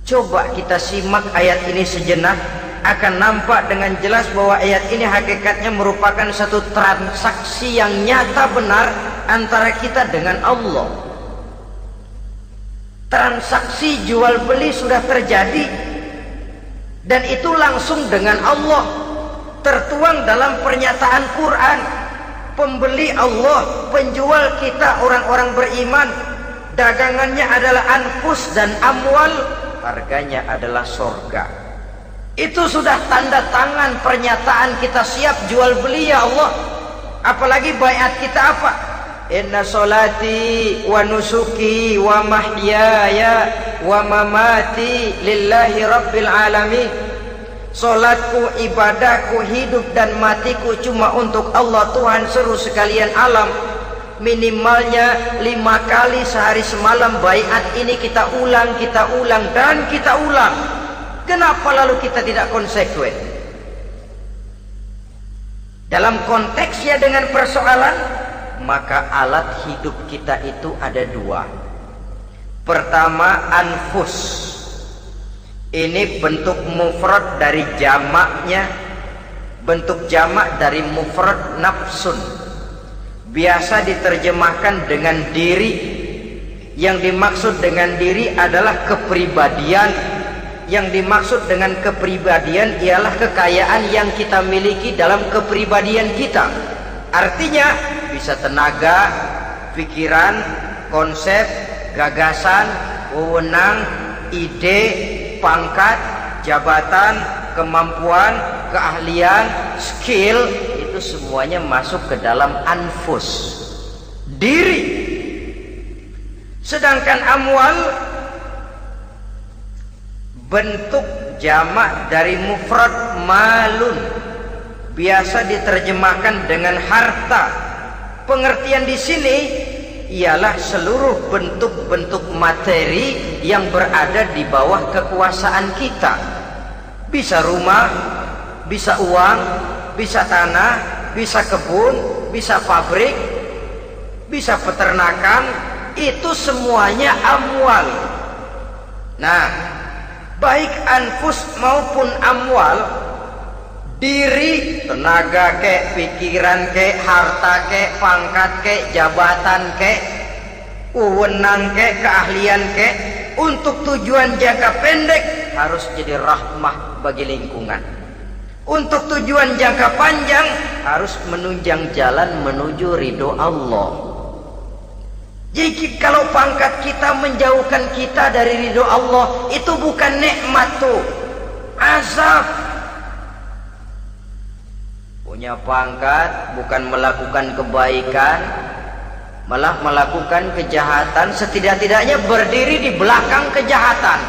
Coba kita simak ayat ini sejenak, akan nampak dengan jelas bahwa ayat ini hakikatnya merupakan satu transaksi yang nyata benar antara kita dengan Allah. Transaksi jual beli sudah terjadi, dan itu langsung dengan Allah, tertuang dalam pernyataan Quran. Pembeli Allah, penjual kita orang-orang beriman, dagangannya adalah anfus dan amwal, harganya adalah surga. Itu sudah tanda tangan pernyataan kita siap jual beli ya Allah. Apalagi baiat kita apa? Inna solati wa nusuki wa mahyaya wa mamati lillahi rabbil alamin. Solatku, ibadahku, hidup dan matiku cuma untuk Allah Tuhan seluruh sekalian alam. Minimalnya 5 kali sehari semalam baiat ini kita ulang dan kita ulang. Kenapa lalu kita tidak konsekuen? Dalam konteksnya dengan persoalan, maka alat hidup kita itu ada 2. Pertama, anfus. Ini bentuk mufrad dari jamaknya, bentuk jamak dari mufrad nafsun. Biasa diterjemahkan dengan diri. Yang dimaksud dengan diri adalah kepribadian. Yang dimaksud dengan kepribadian ialah kekayaan yang kita miliki dalam kepribadian kita. Artinya bisa tenaga, pikiran, konsep, gagasan, wewenang, ide, pangkat, jabatan, kemampuan, keahlian, skill, itu semuanya masuk ke dalam anfus, diri. Sedangkan amwal bentuk jamak dari mufrad malun, biasa diterjemahkan dengan harta. Pengertian di sini ialah seluruh bentuk-bentuk materi yang berada di bawah kekuasaan kita. Bisa rumah, bisa uang, bisa tanah, bisa kebun, bisa pabrik, bisa peternakan, itu semuanya amwal. Nah, baik anfus maupun amwal, diri, tenaga kek, pikiran kek, harta kek, pangkat kek, jabatan kek, wewenang kek, keahlian kek, untuk tujuan jangka pendek harus jadi rahmah bagi lingkungan. Untuk tujuan jangka panjang harus menunjang jalan menuju ridho Allah. Jadi kalau pangkat kita menjauhkan kita dari ridho Allah, itu bukan nikmat tuh, azab. Punya pangkat bukan melakukan kebaikan, malah melakukan kejahatan, setidak-tidaknya berdiri di belakang kejahatan,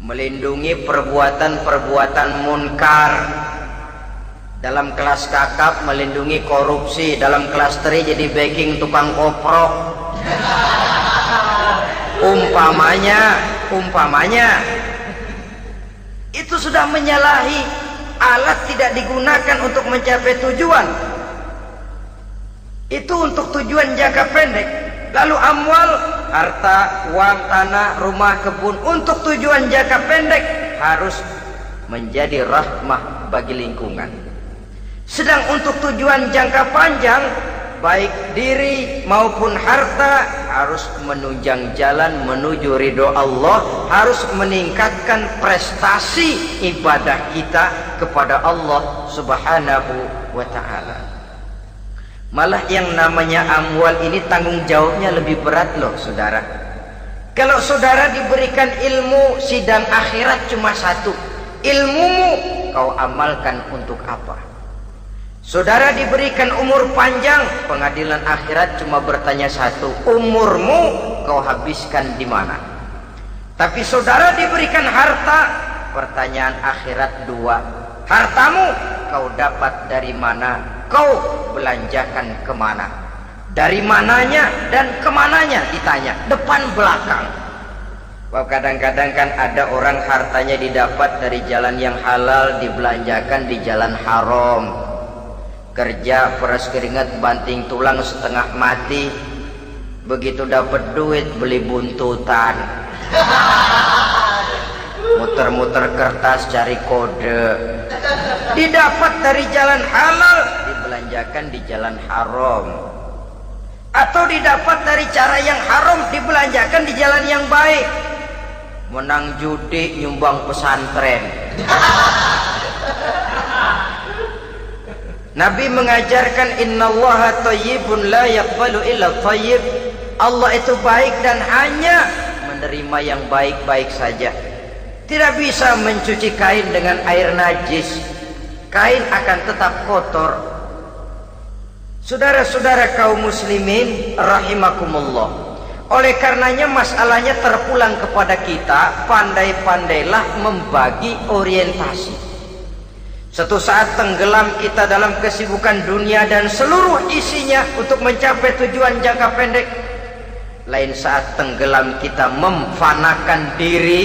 melindungi perbuatan-perbuatan munkar. Dalam kelas kakap melindungi korupsi, dalam kelas teri jadi backing tukang koprok. Umpamanya itu sudah menyalahi. Alat tidak digunakan untuk mencapai tujuan, itu untuk tujuan jangka pendek. Lalu amwal, harta, uang, tanah, rumah, kebun untuk tujuan jangka pendek harus menjadi rahmah bagi lingkungan. Sedang untuk tujuan jangka panjang, baik diri maupun harta harus menunjang jalan menuju ridho Allah, harus meningkatkan prestasi ibadah kita kepada Allah Subhanahu wa ta'ala. Malah yang namanya amwal ini tanggung jawabnya lebih berat loh saudara. Kalau saudara diberikan ilmu, sidang akhirat cuma satu, ilmumu kau amalkan untuk apa? Saudara diberikan umur panjang, pengadilan akhirat cuma bertanya satu, umurmu kau habiskan di mana? Tapi saudara diberikan harta, pertanyaan akhirat dua, hartamu kau dapat dari mana? Kau belanjakan kemana? Dari mananya dan kemananya ditanya, depan belakang. Wah, kadang-kadang kan ada orang hartanya didapat dari jalan yang halal, dibelanjakan di jalan haram. Kerja peras keringat banting tulang setengah mati, begitu dapat duit beli buntutan, muter-muter kertas cari kode. Didapat dari jalan halal, dibelanjakan di jalan haram. Atau didapat dari cara yang haram, dibelanjakan di jalan yang baik. Menang judi, nyumbang pesantren. Nabi mengajarkan innallaha thayyibun la yaqbalu illa thayyib. Allah itu baik dan hanya menerima yang baik-baik saja. Tidak bisa mencuci kain dengan air najis. Kain akan tetap kotor. Saudara-saudara kaum muslimin rahimakumullah. Oleh karenanya masalahnya terpulang kepada kita, pandai-pandailah membagi orientasi. Suatu saat tenggelam kita dalam kesibukan dunia dan seluruh isinya untuk mencapai tujuan jangka pendek. Lain saat tenggelam kita memfanakan diri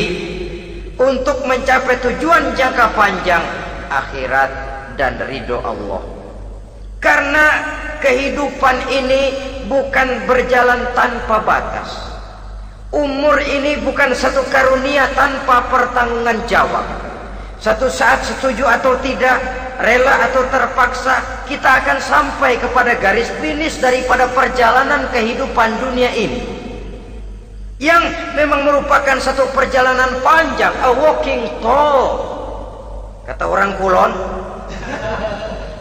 untuk mencapai tujuan jangka panjang, akhirat dan ridho Allah. Karena kehidupan ini bukan berjalan tanpa batas. Umur ini bukan satu karunia tanpa pertanggungan jawab. Satu saat setuju atau tidak, rela atau terpaksa, kita akan sampai kepada garis finish daripada perjalanan kehidupan dunia ini, yang memang merupakan satu perjalanan panjang, a walking tall. Kata orang Kulon,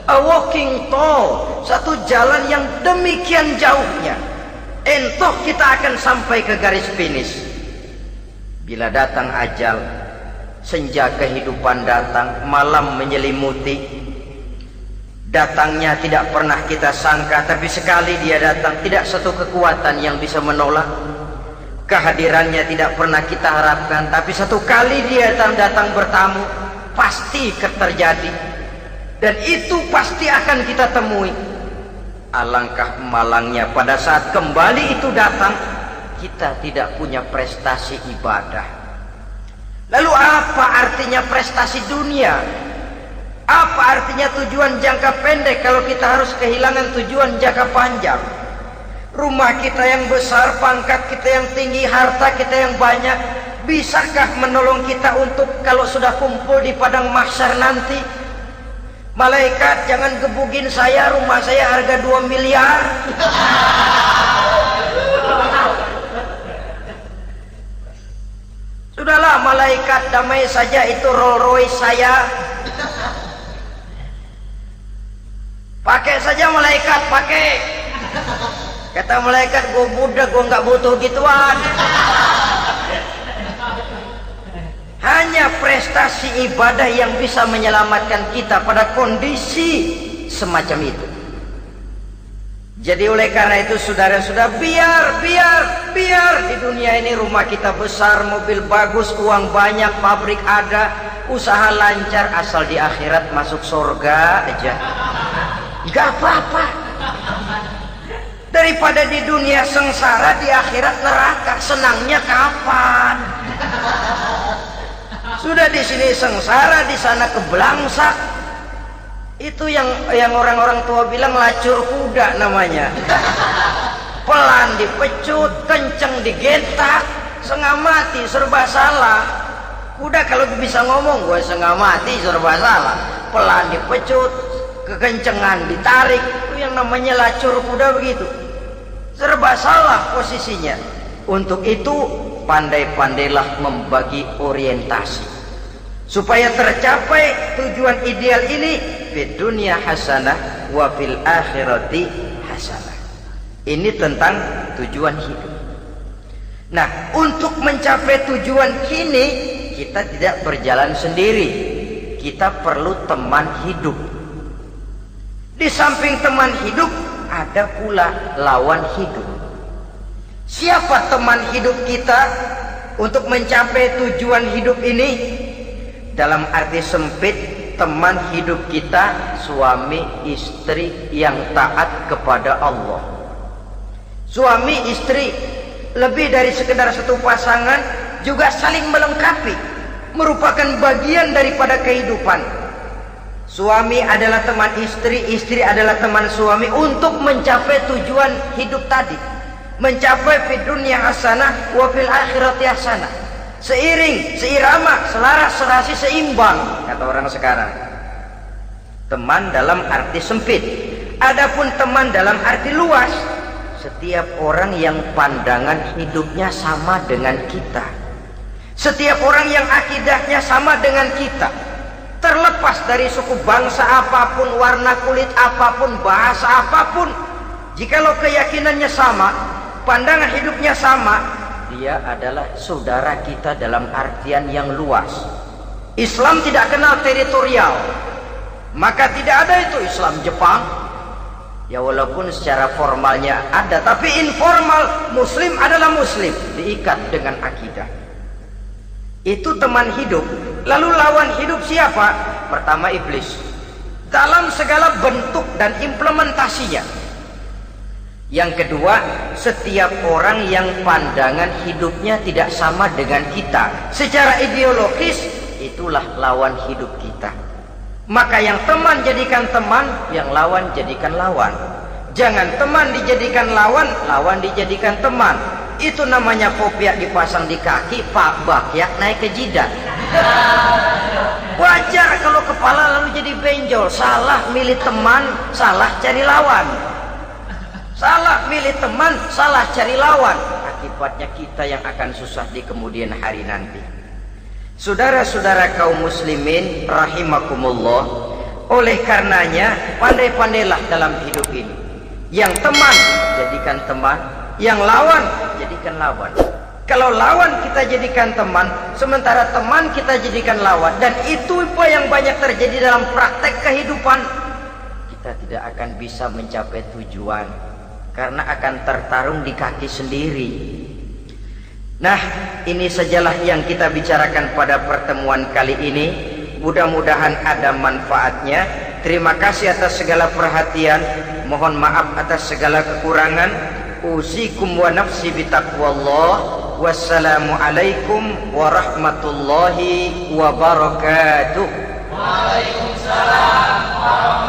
a walking tall, satu jalan yang demikian jauhnya. Entoh kita akan sampai ke garis finish. Bila datang ajal, senja kehidupan datang, malam menyelimuti. Datangnya tidak pernah kita sangka, tapi sekali dia datang, tidak satu kekuatan yang bisa menolak. Kehadirannya tidak pernah kita harapkan, tapi satu kali dia datang bertamu, pasti terjadi. Dan itu pasti akan kita temui. Alangkah malangnya pada saat kembali itu datang, kita tidak punya prestasi ibadah. Lalu apa artinya prestasi dunia? Apa artinya tujuan jangka pendek kalau kita harus kehilangan tujuan jangka panjang? Rumah kita yang besar, pangkat kita yang tinggi, harta kita yang banyak, bisakah menolong kita untuk kalau sudah kumpul di padang mahsyar nanti? Malaikat, jangan gebugin saya, rumah saya harga 2 miliar. Sudahlah malaikat, damai saja, itu Rolls Royce saya. Pakai saja malaikat, pakai. Kata malaikat, gue budak, gue nggak butuh gituan. Hanya prestasi ibadah yang bisa menyelamatkan kita pada kondisi semacam itu. Jadi oleh karena itu saudara-saudara, biar di dunia ini rumah kita besar, mobil bagus, uang banyak, pabrik ada, usaha lancar, asal di akhirat masuk surga aja, gak apa-apa. Daripada di dunia sengsara, di akhirat neraka, senangnya kapan? Sudah di sini sengsara, di sana kebelangsak. Itu yang orang-orang tua bilang lacur kuda namanya. pelan dipecut, kenceng digentak, setengah mati, serba salah. Kuda kalau bisa ngomong, gue setengah mati, serba salah. Pelan dipecut, kekencengan ditarik, itu yang namanya lacur kuda begitu. Serba salah posisinya. Untuk itu pandai-pandailah membagi orientasi supaya tercapai tujuan ideal ini, fid dunya hasanah wa fil akhirati hasanah. Ini tentang tujuan hidup. Nah, untuk mencapai tujuan ini kita tidak berjalan sendiri. Kita perlu teman hidup. Di samping teman hidup ada pula lawan hidup. Siapa teman hidup kita untuk mencapai tujuan hidup ini? Dalam arti sempit, teman hidup kita suami istri yang taat kepada Allah. Suami istri lebih dari sekedar satu pasangan, juga saling melengkapi, merupakan bagian daripada kehidupan. Suami adalah teman istri, istri adalah teman suami untuk mencapai tujuan hidup tadi, mencapai fid dunya hasanah wa fil akhirati hasanah. Seiring, seirama, selaras, serasi, seimbang, kata orang sekarang. Teman dalam arti sempit. Adapun teman dalam arti luas, setiap orang yang pandangan hidupnya sama dengan kita, setiap orang yang akidahnya sama dengan kita, terlepas dari suku bangsa apapun, warna kulit apapun, bahasa apapun, jikalau keyakinannya sama, pandangan hidupnya sama, dia adalah saudara kita dalam artian yang luas. Islam tidak kenal teritorial, maka tidak ada itu Islam Jepang. Ya walaupun secara formalnya ada, tapi informal Muslim adalah Muslim, diikat dengan akidah. Itu teman hidup. Lalu lawan hidup siapa? Pertama iblis, dalam segala bentuk dan implementasinya. Yang kedua, setiap orang yang pandangan hidupnya tidak sama dengan kita secara ideologis, itulah lawan hidup kita. Maka yang teman jadikan teman, yang lawan jadikan lawan. Jangan teman dijadikan lawan, lawan dijadikan teman. Itu namanya kopiah dipasang di kaki, pak bakyak naik ke jidat. Wajar kalau kepala lalu jadi benjol. Salah milih teman, salah cari lawan. Salah milih teman, salah cari lawan. Akibatnya kita yang akan susah di kemudian hari nanti. Saudara-saudara kaum muslimin rahimakumullah, oleh karenanya pandai-pandailah dalam hidup ini. Yang teman jadikan teman, yang lawan jadikan lawan. Kalau lawan kita jadikan teman, sementara teman kita jadikan lawan, dan itu yang banyak terjadi dalam praktek kehidupan, kita tidak akan bisa mencapai tujuan karena akan tertarung di kaki sendiri. Nah, ini sajalah yang kita bicarakan pada pertemuan kali ini. Mudah-mudahan ada manfaatnya. Terima kasih atas segala perhatian. Mohon maaf atas segala kekurangan. Usikum wa nafsi bitaqwallah. Wassalamualaikum warahmatullahi wabarakatuh. Waalaikumsalam warahmatullahi wabarakatuh.